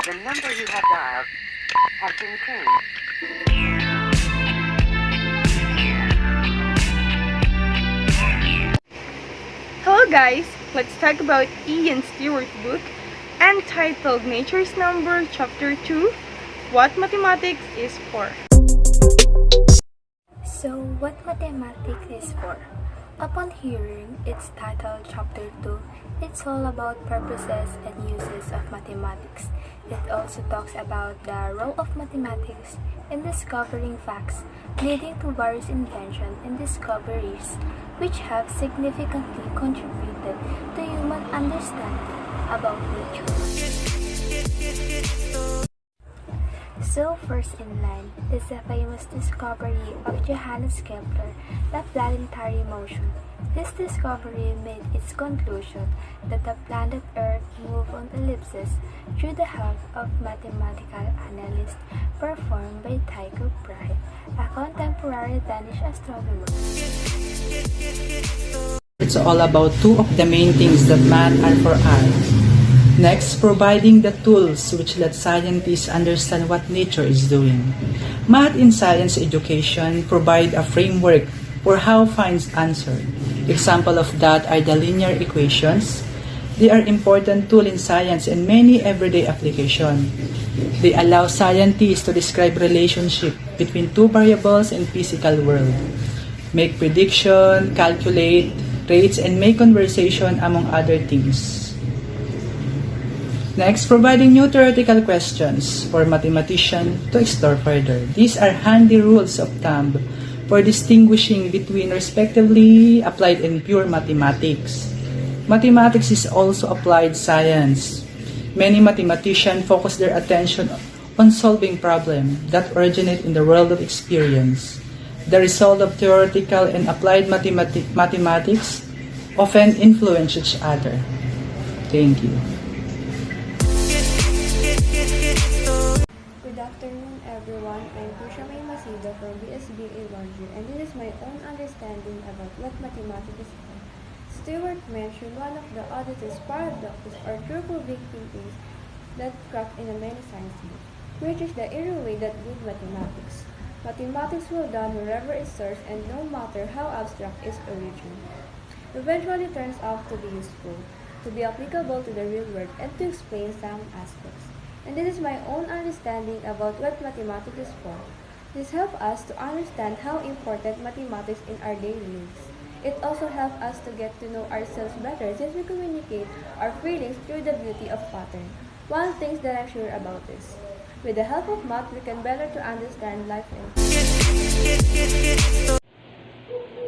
The number you have dialed has been changed. Hello guys, let's talk about Ian Stewart's book entitled Nature's Number Chapter 2, What Mathematics is For. So, what mathematics is for? Upon hearing its title, Chapter 2, it's all about purposes and uses of mathematics. It also talks about the role of mathematics in discovering facts, leading to various inventions and discoveries which have significantly contributed to human understanding about nature. So first in line is the famous discovery of Johannes Kepler, the planetary motion. This discovery made its conclusion that the planet Earth moved on ellipses through the help of mathematical analysis performed by Tycho Brahe, a contemporary Danish astronomer. It's all about two of the main things that math are for us. Next, providing the tools which let scientists understand what nature is doing. Math in science education provide a framework for how finds answered. Example of that are the linear equations. They are important tool in science and many everyday application. They allow scientists to describe relationship between two variables in physical world, make prediction, calculate rates, and make conversation among other things. Next, providing new theoretical questions for mathematicians to explore further. These are handy rules of thumb for distinguishing between respectively applied and pure mathematics. Mathematics is also applied science. Many mathematicians focus their attention on solving problems that originate in the world of experience. The result of theoretical and applied mathematics often influence each other. Thank you. Good afternoon, everyone. I'm Masida from BSBA Laundry, and this is my own understanding about what mathematics is for. Stewart mentioned one of the oddest paradoxes or true-proving thinkings that cracked in a many science book, which is the eerie way that good mathematics. Mathematics well done wherever it starts, and no matter how abstract its origin, eventually turns out to be useful, to be applicable to the real world, and to explain some aspects. And this is my own understanding about what mathematics is for. This helps us to understand how important mathematics in our daily lives. It also helps us to get to know ourselves better since we communicate our feelings through the beauty of pattern. One thing that I'm sure about is, with the help of math, we can better to understand life and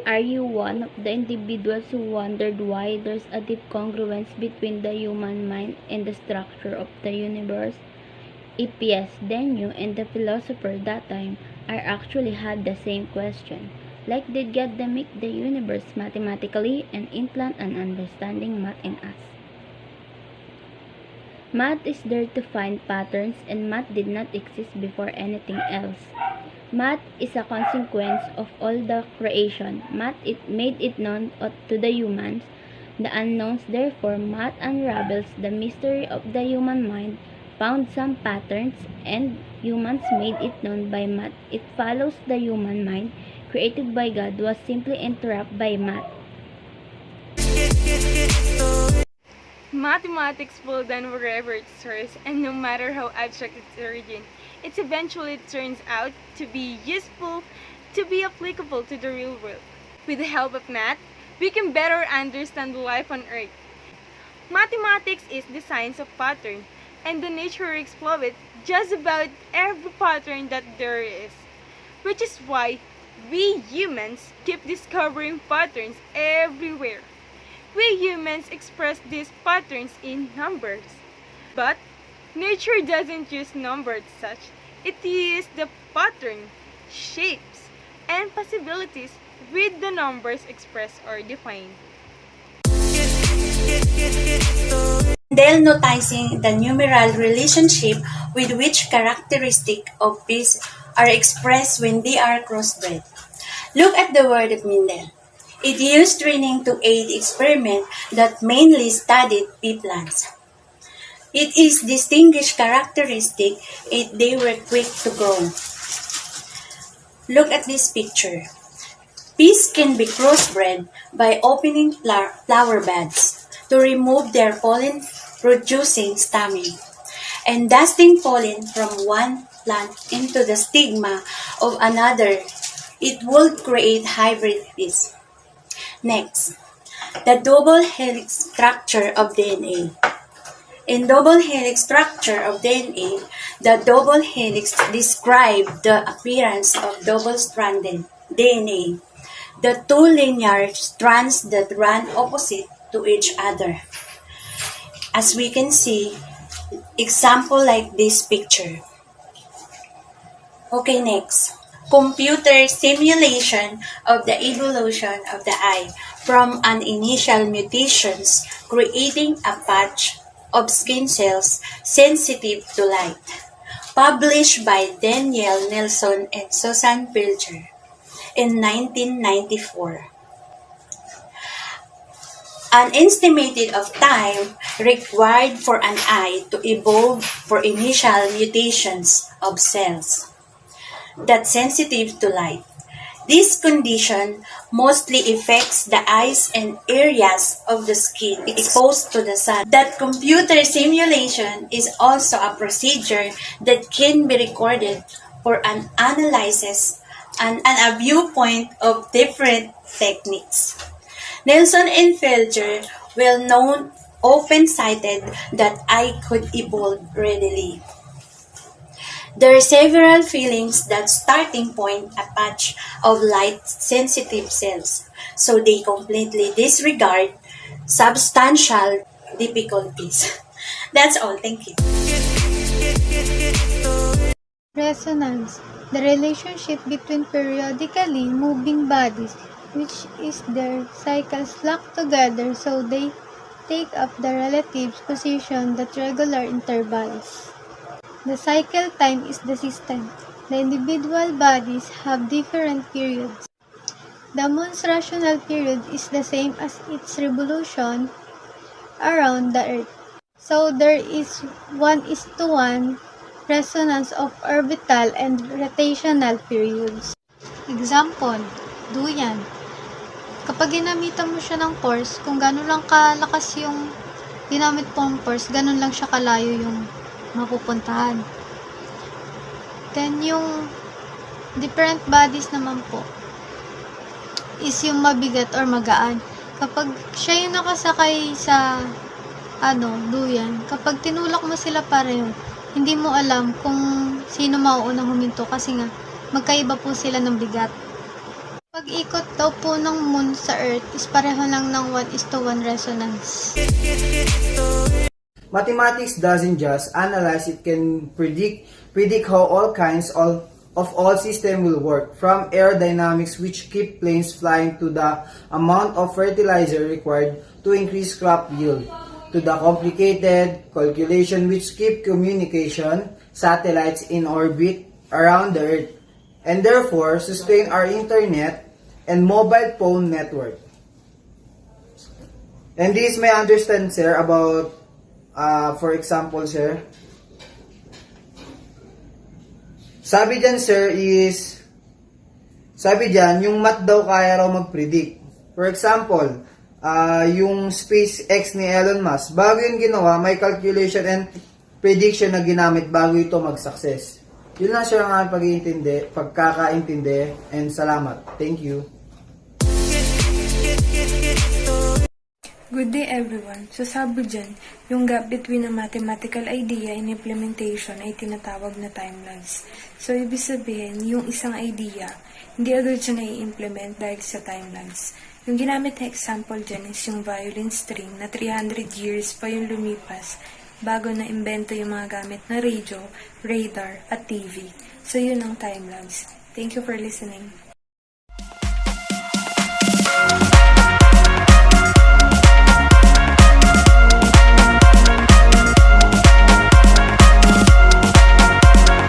Are you one of the individuals who wondered why there's a deep congruence between the human mind and the structure of the universe? If yes, then you and the philosopher that time are actually had the same question. Like, did God make the universe mathematically and implant an understanding math in us? Math is there to find patterns, and math did not exist before anything else. Math is a consequence of all the creation. Math made it known to the humans, the unknowns. Therefore, math unravels the mystery of the human mind, found some patterns, and humans made it known by math. It follows the human mind, created by God, was simply interrupted by math. Mathematics will then wherever it starts, and no matter how abstract its origin, it eventually turns out to be useful, to be applicable to the real world. With the help of math, we can better understand life on Earth. Mathematics is the science of pattern, and the nature exploits just about every pattern that there is, which is why we humans keep discovering patterns everywhere. We humans express these patterns in numbers. But nature doesn't use numbers as such. It uses the pattern, shapes, and possibilities with the numbers expressed or defined. Mendel noticing the numeral relationship with which characteristics of bees are expressed when they are crossbred. Look at the word of Mendel. It used training to aid experiment that mainly studied bee plants. It is distinguished characteristic they were quick to grow. Look at this picture. Bees can be crossbred by opening flower buds to remove their pollen-producing stamina and dusting pollen from one plant into the stigma of another. It would create hybrid bees. Next, the double helix structure of DNA. In double helix structure of DNA, the double helix describe the appearance of double-stranded DNA, the two linear strands that run opposite to each other. As we can see, example like this picture. Okay, next. Computer simulation of the evolution of the eye from an initial mutations, creating a patch of skin cells sensitive to light. Published by Daniel Nelson and Susan Pilcher in 1994. An estimate of time required for an eye to evolve for initial mutations of cells that sensitive to light. This condition mostly affects the eyes and areas of the skin exposed to the sun. That computer simulation is also a procedure that can be recorded for an analysis and a viewpoint of different techniques. Nelson and Felger, well-known, open-sighted that eye could evolve readily. There are several feelings that starting point a patch of light-sensitive cells, so they completely disregard substantial difficulties. That's all. Thank you. Resonance: the relationship between periodically moving bodies, which is their cycles locked together so they take up the relative position at regular intervals. The cycle time is the system. The individual bodies have different periods. The moon's rotational period is the same as its revolution around the Earth. So there is 1:1 resonance of orbital and rotational periods. Example, duyan. Kapag ginamitan mo siya ng force, kung gano'n lang kalakas yung ginamit pong force, gano'n lang siya kalayo yung mapupuntahan. Then, yung different bodies naman po is yung mabigat or magaan. Kapag siya yung nakasakay sa duyan, kapag tinulak mo sila pareho, hindi mo alam kung sino mauunang huminto kasi nga magkaiba po sila ng bigat. Pag-ikot daw po ng moon sa Earth is pareho lang ng 1:1 resonance. Mathematics doesn't just analyze, it can predict how all kinds of all systems will work, from aerodynamics which keep planes flying to the amount of fertilizer required to increase crop yield, to the complicated calculation which keep communication satellites in orbit around the Earth, and therefore sustain our internet and mobile phone network. And this may understand, sir, about for example, sir, sabi dyan, yung math daw kaya raw mag-predict. For example, yung SpaceX ni Elon Musk, bago yun ginawa, may calculation and prediction na ginamit bago ito mag-success. Yun lang sir ang pagkakaintindi, and salamat. Thank you. Good day everyone. So sabi dyan, yung gap between a mathematical idea and implementation ay tinatawag na timelines. So ibig sabihin, yung isang idea, hindi agad siya na-i-implement dahil sa timelines. Yung ginamit na example dyan is yung violin string na 300 years pa yung lumipas bago na imbento yung mga gamit na radio, radar, at TV. So yun ang timelines. Thank you for listening.